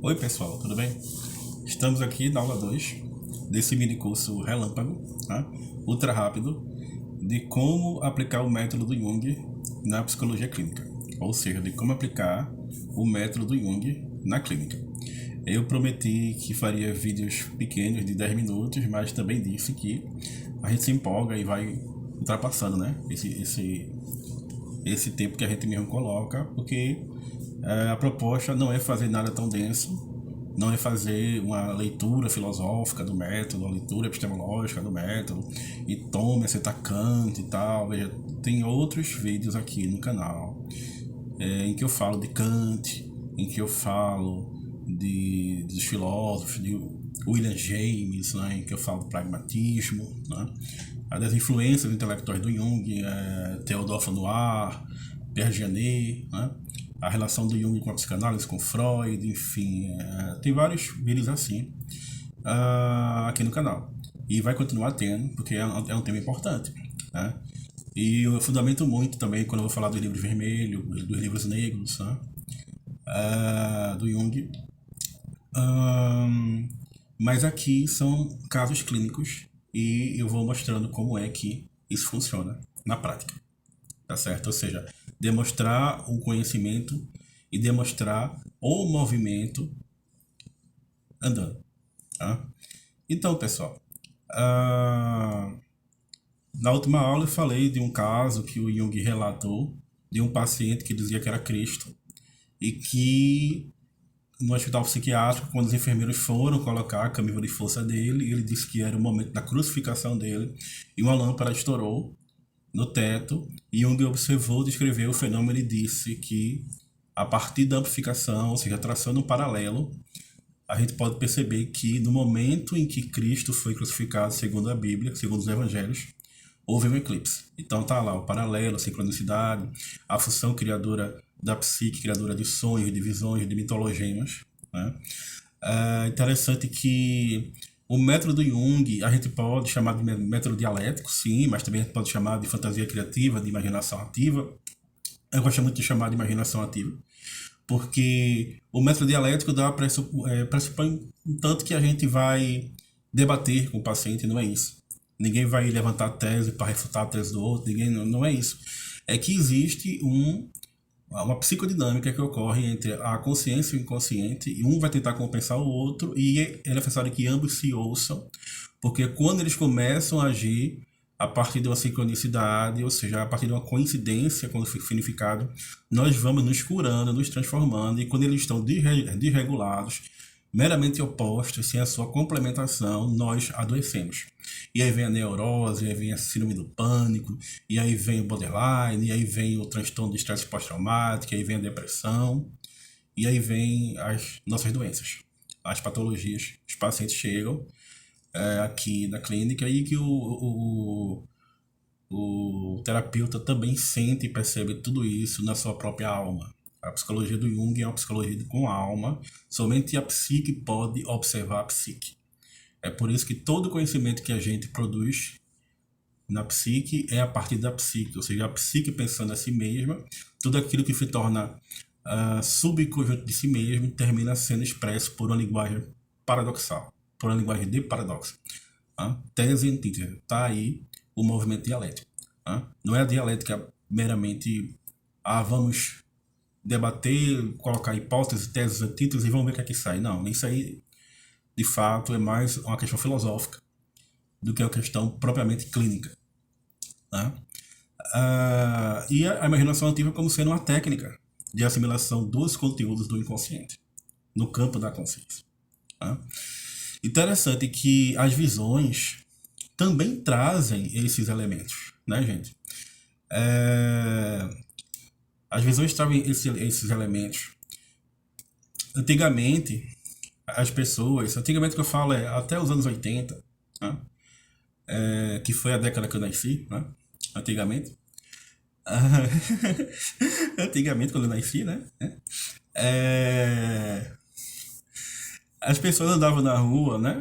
Oi pessoal, tudo bem? Estamos aqui na aula 2 desse mini curso relâmpago, tá? Ultra rápido, de como aplicar o método do Jung na psicologia clínica, ou seja, de como aplicar o método do Jung na clínica. Eu prometi que faria vídeos pequenos de 10 minutos, mas também disse que a gente se empolga e vai ultrapassando, né? Esse tempo que a gente mesmo coloca, porque a proposta não é fazer nada tão denso, não é fazer uma leitura filosófica do método, uma leitura epistemológica do método, e tome, aceitar Kant e tal. Veja, tem outros vídeos aqui no canal em que eu falo de Kant, em que eu falo dos filósofos, de William James, né, em que eu falo do pragmatismo, né, das influências intelectuais do Jung, Theodor von Oer, Pierre Janet, né, a relação do Jung com a psicanálise, com Freud, enfim, tem vários vídeos assim aqui no canal. E vai continuar tendo, porque é um tema importante, né? E eu fundamento muito também quando eu vou falar dos livros vermelhos, dos livros negros, né? Do Jung. Mas aqui são casos clínicos e eu vou mostrando como é que isso funciona na prática, tá certo? Ou seja, demonstrar o conhecimento e demonstrar o movimento andando, tá? Então, pessoal, na última aula eu falei de um caso que o Jung relatou de um paciente que dizia que era Cristo e que no hospital psiquiátrico, quando os enfermeiros foram colocar a camisa de força dele, ele disse que era o momento da crucificação dele e uma lâmpada estourou no teto e Jung observou, descreveu o fenômeno e disse que a partir da amplificação, ou seja, traçando um paralelo, a gente pode perceber que no momento em que Cristo foi crucificado, segundo a Bíblia, segundo os evangelhos, houve um eclipse. Então tá lá o paralelo, a sincronicidade, a função criadora da psique, criadora de sonhos, de visões, de mitologemas, né? É interessante que o método do Jung a gente pode chamar de método dialético, sim, mas também a gente pode chamar de fantasia criativa, de imaginação ativa. Eu gosto muito de chamar de imaginação ativa, porque o método dialético pressupõe um tanto que a gente vai debater com o paciente, não é isso. Ninguém vai levantar tese para refutar a tese do outro, não é isso. É que existe uma psicodinâmica que ocorre entre a consciência e o inconsciente, e um vai tentar compensar o outro, e é necessário que ambos se ouçam, porque quando eles começam a agir a partir de uma sincronicidade, ou seja, a partir de uma coincidência com o significado, nós vamos nos curando, nos transformando, e quando eles estão desregulados, meramente opostos, sem a sua complementação, nós adoecemos. E aí vem a neurose, e aí vem a síndrome do pânico, e aí vem o borderline, e aí vem o transtorno de estresse pós-traumático, e aí vem a depressão, e aí vem as nossas doenças, as patologias. Os pacientes chegam aqui na clínica e que o terapeuta também sente e percebe tudo isso na sua própria alma. A psicologia do Jung é uma psicologia com alma, somente a psique pode observar a psique. É por isso que todo conhecimento que a gente produz na psique é a partir da psique, ou seja, a psique pensando a si mesma, tudo aquilo que se torna subconjunto de si mesmo termina sendo expresso por uma linguagem paradoxal, por uma linguagem de paradoxo. Tese e antítese, está aí o movimento dialético. Não é a dialética meramente vamos debater, colocar hipóteses, teses, antíteses e vamos ver o que é que sai. Não, isso aí, de fato, é mais uma questão filosófica do que uma questão propriamente clínica. Né? E a imaginação ativa como sendo uma técnica de assimilação dos conteúdos do inconsciente, no campo da consciência. Né? Interessante que as visões também trazem esses elementos, né, gente? As visões trazem esses elementos. Antigamente, antigamente que eu falo até os anos 80, né? Que foi a década que eu nasci, né? Antigamente. Antigamente, quando eu nasci, né? As pessoas andavam na rua, né?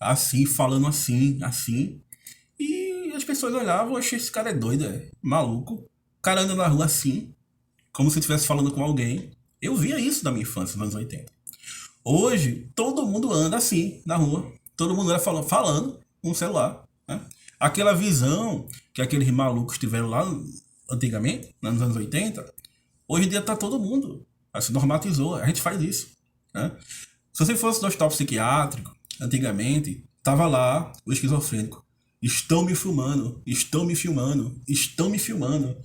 Assim, falando assim, e as pessoas olhavam, achei esse cara é doido, maluco. O cara anda na rua assim, como se estivesse falando com alguém. Eu via isso na minha infância, nos anos 80. Hoje, todo mundo anda assim, na rua. Todo mundo anda falando com um celular, né? Aquela visão que aqueles malucos tiveram lá antigamente, nos anos 80, hoje em dia tá todo mundo. Se normatizou, a gente faz isso, né? Se você fosse no hospital psiquiátrico, antigamente, tava lá o esquizofrênico. Estão me filmando, estão me filmando, estão me filmando.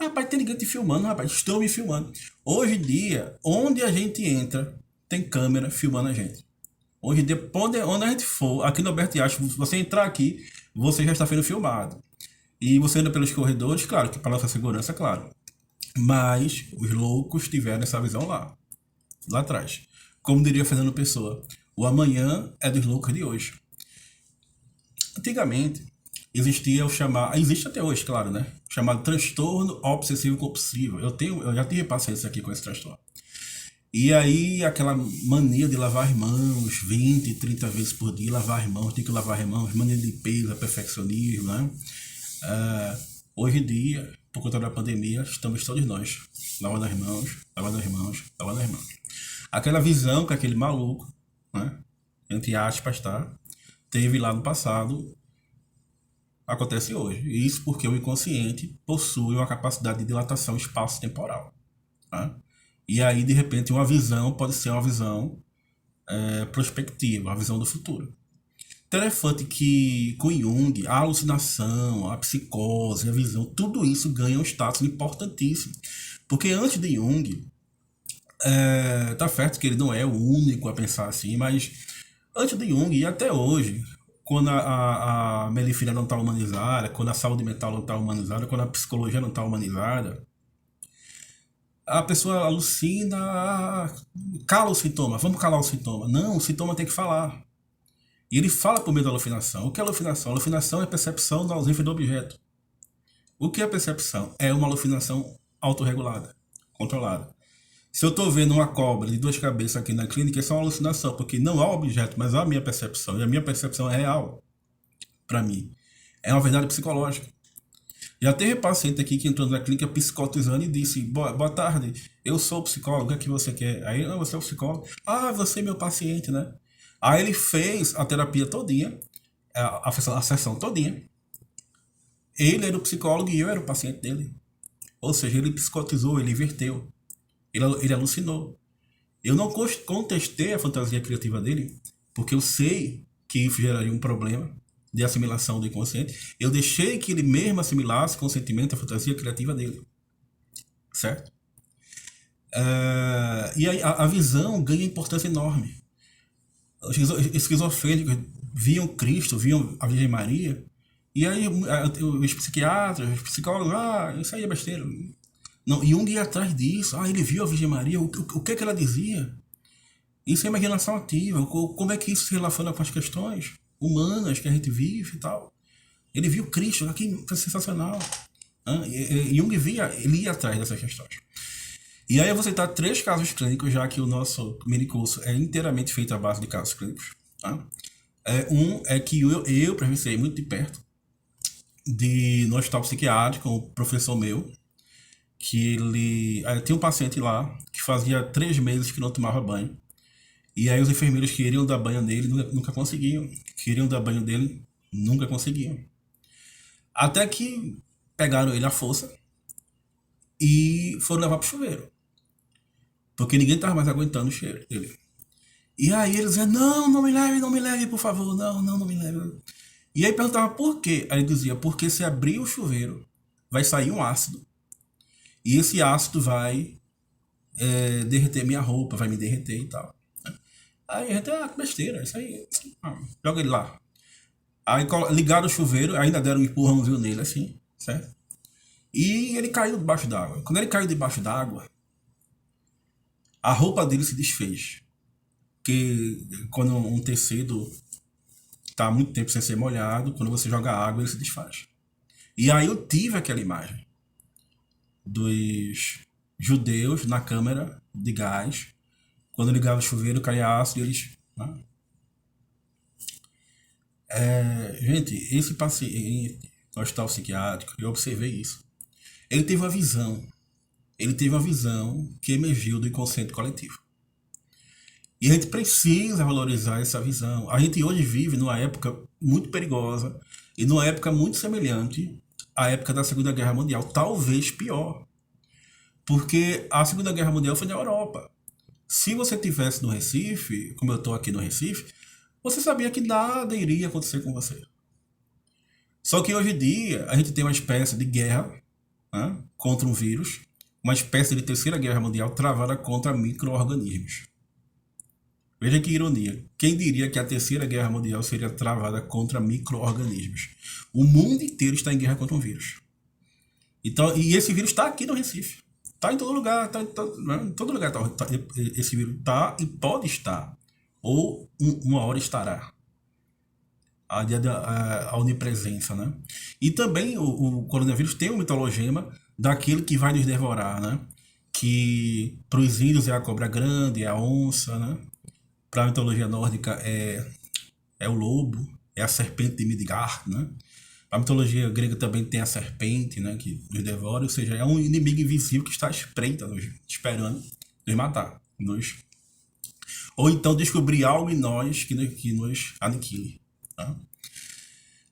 Rapaz, tem ninguém te filmando, rapaz, estão me filmando. Hoje em dia, onde a gente entra, tem câmera filmando a gente. Hoje em dia, onde a gente for, aqui no Alberto Einstein, se você entrar aqui, você já está sendo filmado. E você anda pelos corredores, claro, que para nossa segurança, claro. Mas os loucos tiveram essa visão lá atrás. Como diria Fernando Pessoa, o amanhã é dos loucos de hoje. Antigamente, existia o chamado, existe até hoje, claro, né? O chamado transtorno obsessivo compulsivo. Eu já tive paciência aqui com esse transtorno. E aí, aquela mania de lavar as mãos 20, 30 vezes por dia, lavar as mãos, tem que lavar as mãos, mania de limpeza, perfeccionismo, né? Hoje em dia, por conta da pandemia, estamos todos nós lavando as mãos, lavando as mãos, lavando as mãos. Aquela visão que aquele maluco, né? Entre aspas, tá? Teve lá no passado, acontece hoje. E isso porque o inconsciente possui uma capacidade de dilatação espaço-temporal. Tá? E aí, de repente, uma visão pode ser uma visão prospectiva, uma visão do futuro. Interessante que com Jung, a alucinação, a psicose, a visão, tudo isso ganha um status importantíssimo. Porque antes de Jung, tá certo que ele não é o único a pensar assim, mas antes de Jung e até hoje, quando a medicina não está humanizada, quando a saúde mental não está humanizada, quando a psicologia não está humanizada, a pessoa alucina, cala o sintoma, vamos calar o sintoma. Não, o sintoma tem que falar. E ele fala por meio da alucinação. O que é alucinação? Alucinação é percepção da ausência do objeto. O que é percepção? É uma alucinação autorregulada, controlada. Se eu estou vendo uma cobra de duas cabeças aqui na clínica, isso é uma alucinação, porque não há objeto, mas há a minha percepção. E a minha percepção é real para mim. É uma verdade psicológica. Já teve paciente aqui que entrou na clínica psicotizando e disse: boa tarde, eu sou psicólogo, o que é que você quer? Aí, não, você é o psicólogo. Ah, você é meu paciente, né? Aí ele fez a terapia todinha, a sessão todinha. Ele era o psicólogo e eu era o paciente dele. Ou seja, ele psicotizou, ele inverteu, ele alucinou. Eu não contestei a fantasia criativa dele, porque eu sei que isso geraria um problema de assimilação do inconsciente. Eu deixei que ele mesmo assimilasse com o sentimento, a fantasia criativa dele. Certo? E aí a visão ganha importância enorme. Os esquizofrênicos viam Cristo, viam a Virgem Maria, e aí os psiquiatras, os psicólogos, isso aí é besteira. Não, Jung ia atrás disso. Ele viu a Virgem Maria, o que é que ela dizia? Isso é imaginação ativa. Como é que isso se relaciona com as questões humanas que a gente vive e tal? Ele viu Cristo, que foi sensacional. Jung ele ia atrás dessas questões. E aí eu vou citar 3 casos clínicos, já que o nosso mini curso é inteiramente feito à base de casos clínicos. Tá? Um é que eu presenciei muito de perto, no hospital psiquiátrico, um professor meu, que ele tinha um paciente lá que fazia 3 meses que não tomava banho. E aí os enfermeiros queriam dar banho nele, nunca conseguiam. Queriam dar banho dele, nunca conseguiam. Até que pegaram ele à força e foram levar pro chuveiro. Porque ninguém estava mais aguentando o cheiro dele. E aí eles diziam: não me leve, por favor, não me leve. E aí perguntava por quê. Aí ele dizia: porque se abrir o chuveiro, vai sair um ácido. E esse ácido vai derreter minha roupa, vai me derreter e tal. Aí a gente, que besteira, isso aí, joga ele lá. Aí ligaram o chuveiro, ainda deram um empurrãozinho nele assim, certo? E ele caiu debaixo d'água. Quando ele caiu debaixo d'água, a roupa dele se desfez. Porque quando um tecido está muito tempo sem ser molhado, quando você joga água, ele se desfaz. E aí eu tive aquela imagem dos judeus na câmara de gás, quando ligava o chuveiro, caía ácido e eles... Né? Gente, esse paciente no hospital psiquiátrico, eu observei isso. Ele teve uma visão. Ele teve uma visão que emergiu do inconsciente coletivo. E a gente precisa valorizar essa visão. A gente hoje vive numa época muito perigosa e numa época muito semelhante à época da Segunda Guerra Mundial, talvez pior. Porque a Segunda Guerra Mundial foi na Europa. Se você tivesse no Recife, como eu estou aqui no Recife, você sabia que nada iria acontecer com você. Só que hoje em dia a gente tem uma espécie de guerra, né, contra um vírus, uma espécie de terceira guerra mundial travada contra micro-organismos. Veja que ironia. Quem diria que a terceira guerra mundial seria travada contra micro-organismos? O mundo inteiro está em guerra contra um vírus. Então, e esse vírus está aqui no Recife. Está em todo lugar. Em todo lugar esse vírus está e pode estar. Ou uma hora estará. A onipresença, né? E também o coronavírus tem um mitologema daquele que vai nos devorar, né? Que para os índios é a cobra grande, é a onça, né? Para a mitologia nórdica é o lobo, é a serpente de Midgard, né? A mitologia grega também tem a serpente, né? Que nos devora, ou seja, é um inimigo invisível que está à espreita, esperando nos matar, ou então descobrir algo em nós que nos aniquile. Tá?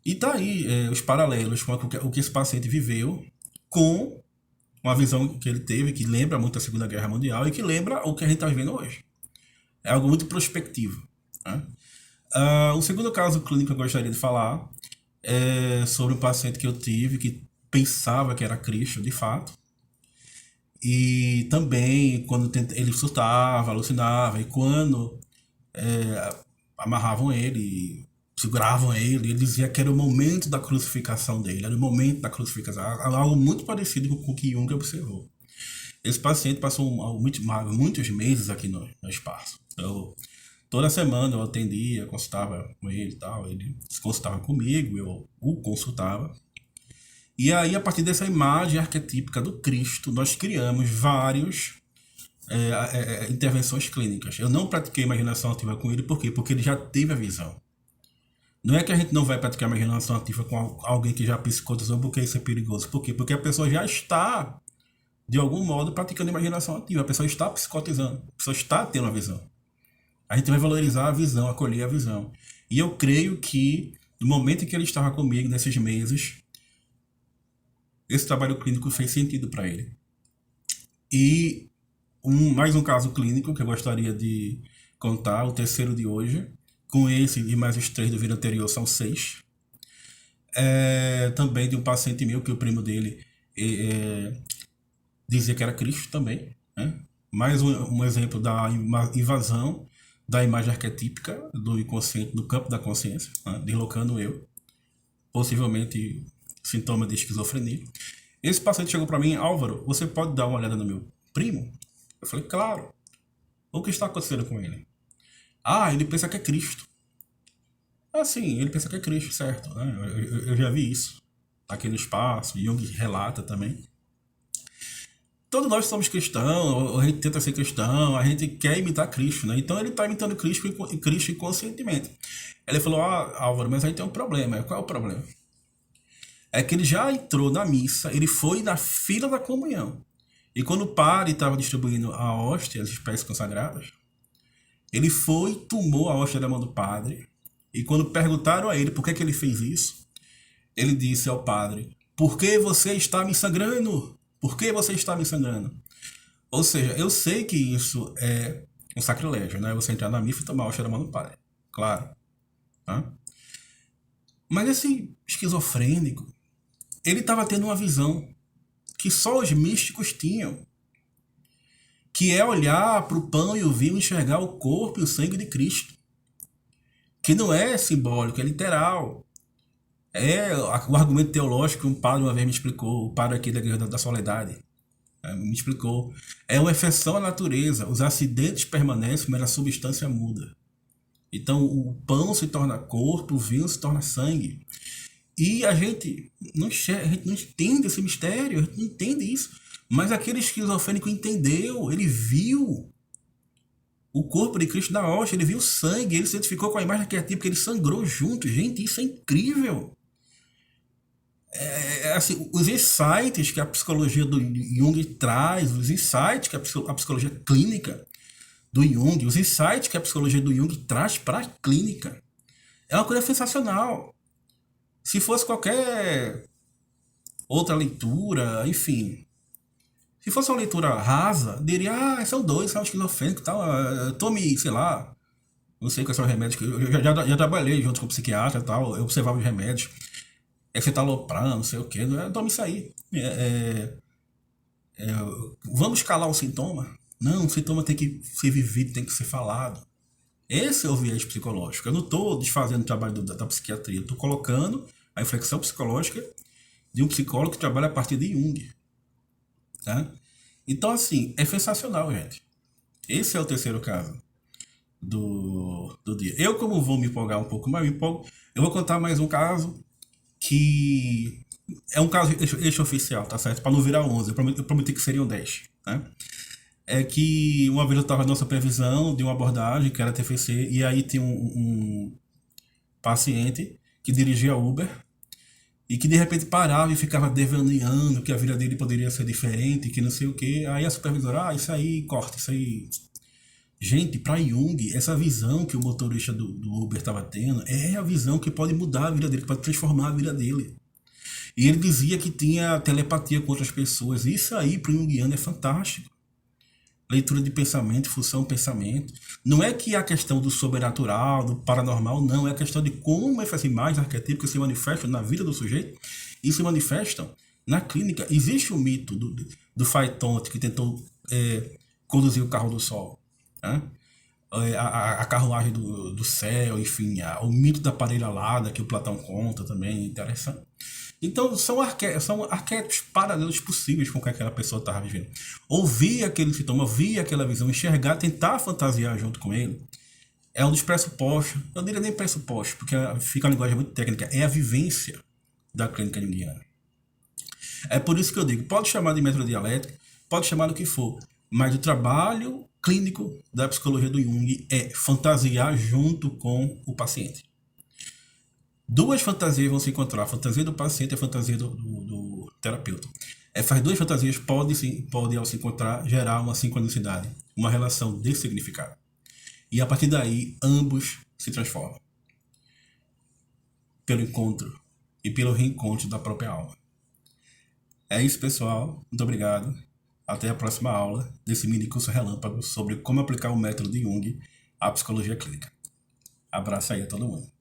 E tá aí os paralelos com o que esse paciente viveu com uma visão que ele teve, que lembra muito a Segunda Guerra Mundial e que lembra o que a gente está vivendo hoje. É algo muito prospectivo. Né? O segundo caso clínico que eu gostaria de falar é sobre um paciente que eu tive que pensava que era Cristo, de fato. E também, quando ele surtava, alucinava, e quando amarravam ele, seguravam ele dizia que era o momento da crucificação dele, era o momento da crucificação, algo muito parecido com o que Jung observou. Esse paciente passou muitos meses aqui no espaço. Toda semana eu atendia, consultava com ele e tal, ele se consultava comigo, eu o consultava. E aí, a partir dessa imagem arquetípica do Cristo, nós criamos várias intervenções clínicas. Eu não pratiquei imaginação ativa com ele, por quê? Porque ele já teve a visão. Não é que a gente não vai praticar imaginação ativa com alguém que já psicotizou, porque isso é perigoso. Por quê? Porque a pessoa já está, de algum modo, praticando imaginação ativa. A pessoa está psicotizando, a pessoa está tendo a visão. A gente vai valorizar a visão, acolher a visão. E eu creio que, no momento em que ele estava comigo, nesses meses, esse trabalho clínico fez sentido para ele. E mais um caso clínico que eu gostaria de contar, o terceiro de hoje, com esse e mais os 3 do vídeo anterior, são 6. Também de um paciente meu, que o primo dele dizia que era Cristo também. Né? Mais um exemplo da invasão da imagem arquetípica do inconsciente, do campo da consciência, né? Deslocando eu, possivelmente sintoma de esquizofrenia. Esse paciente chegou para mim: Álvaro, você pode dar uma olhada no meu primo? Eu falei: claro. O que está acontecendo com ele? Ele pensa que é Cristo. Sim, ele pensa que é Cristo, certo. Né? Eu já vi isso aqui no espaço, Jung relata também. Todos nós somos cristãos, a gente tenta ser cristão, a gente quer imitar Cristo, né? Então ele está imitando Cristo inconscientemente. Ele falou: Álvaro, mas aí tem um problema. Qual é o problema? É que ele já entrou na missa, ele foi na fila da comunhão. E quando o padre estava distribuindo a hóstia, as espécies consagradas, ele foi e tomou a hóstia da mão do padre. E quando perguntaram a ele por que ele fez isso, ele disse ao padre: por que você está me sangrando? Por que você está me sangrando? Ou seja, eu sei que isso é um sacrilégio, né? Você entrar na missa e tomar a hóstia da mão do padre. Claro. Tá? Mas esse esquizofrênico, ele estava tendo uma visão que só os místicos tinham, que é olhar para o pão e o vinho e enxergar o corpo e o sangue de Cristo, que não é simbólico, é literal. É o argumento teológico que um padre uma vez me explicou, o padre aqui da Igreja da Soledade, me explicou. É uma exceção à natureza, os acidentes permanecem, mas a substância muda. Então o pão se torna corpo, o vinho se torna sangue. E a gente não entende esse mistério, a gente não entende isso. Mas aquele esquizofrênico entendeu, ele viu o corpo de Cristo na hóstia, ele viu o sangue, ele se identificou com a imagem arquetípica, ele sangrou junto. Gente, isso é incrível. Assim, os insights que a psicologia do Jung traz, os insights que a psicologia clínica do Jung, os insights que a psicologia do Jung traz para a clínica. É uma coisa sensacional. Se fosse qualquer outra leitura, enfim, se fosse uma leitura rasa, diria, são dois, são esquizofrênicos e tal, tome, sei lá, não sei quais são os remédios, que eu já trabalhei junto com o psiquiatra e tal, eu observava os remédios, citalopram, não sei o que, tome isso aí. Vamos calar o sintoma? Não, o sintoma tem que ser vivido, tem que ser falado. Esse é o viés psicológico. Eu não estou desfazendo o trabalho da psiquiatria, estou colocando a reflexão psicológica de um psicólogo que trabalha a partir de Jung. Tá? Então, assim, é sensacional, gente. Esse é o terceiro caso do dia. Eu, como vou me empolgar um pouco mais, eu vou contar mais um caso que é um caso extraoficial, tá certo? Para não virar 11, eu prometi que seriam 10, né? É que uma vez eu estava na supervisão de uma abordagem que era TFC, e aí tem um paciente que dirigia Uber e que de repente parava e ficava devaneando que a vida dele poderia ser diferente, que não sei o que. Aí a supervisora, isso aí, corta, isso aí. Gente, para Jung, essa visão que o motorista do Uber estava tendo é a visão que pode mudar a vida dele, que pode transformar a vida dele. E ele dizia que tinha telepatia com outras pessoas. Isso aí, para o Jungiano, é fantástico. Leitura de pensamento, função pensamento. Não é que a questão do sobrenatural, do paranormal, não. É a questão de como essas imagens arquetípicas se manifestam na vida do sujeito e se manifestam na clínica. Existe o mito do Phaetonte que tentou conduzir o carro do sol. Né? A carruagem do céu, enfim, o mito da parelha alada que o Platão conta também, interessante. Então, são arquétipos paralelos possíveis com o que aquela pessoa estava vivendo. Ouvir aquele sintoma, ouvir aquela visão, enxergar, tentar fantasiar junto com ele, é um dos pressupostos. Eu não diria nem pressupostos, porque fica uma linguagem muito técnica. É a vivência da clínica junguiana. É por isso que eu digo, pode chamar de método dialético, pode chamar do que for, mas o trabalho clínico da psicologia do Jung é fantasiar junto com o paciente. Duas fantasias vão se encontrar, a fantasia do paciente e a fantasia do terapeuta. Essas duas fantasias podem, ao se encontrar, gerar uma sincronicidade, uma relação de significado. E a partir daí, ambos se transformam. Pelo encontro e pelo reencontro da própria alma. É isso, pessoal. Muito obrigado. Até a próxima aula desse mini curso relâmpago sobre como aplicar o método de Jung à psicologia clínica. Abraço aí a todo mundo.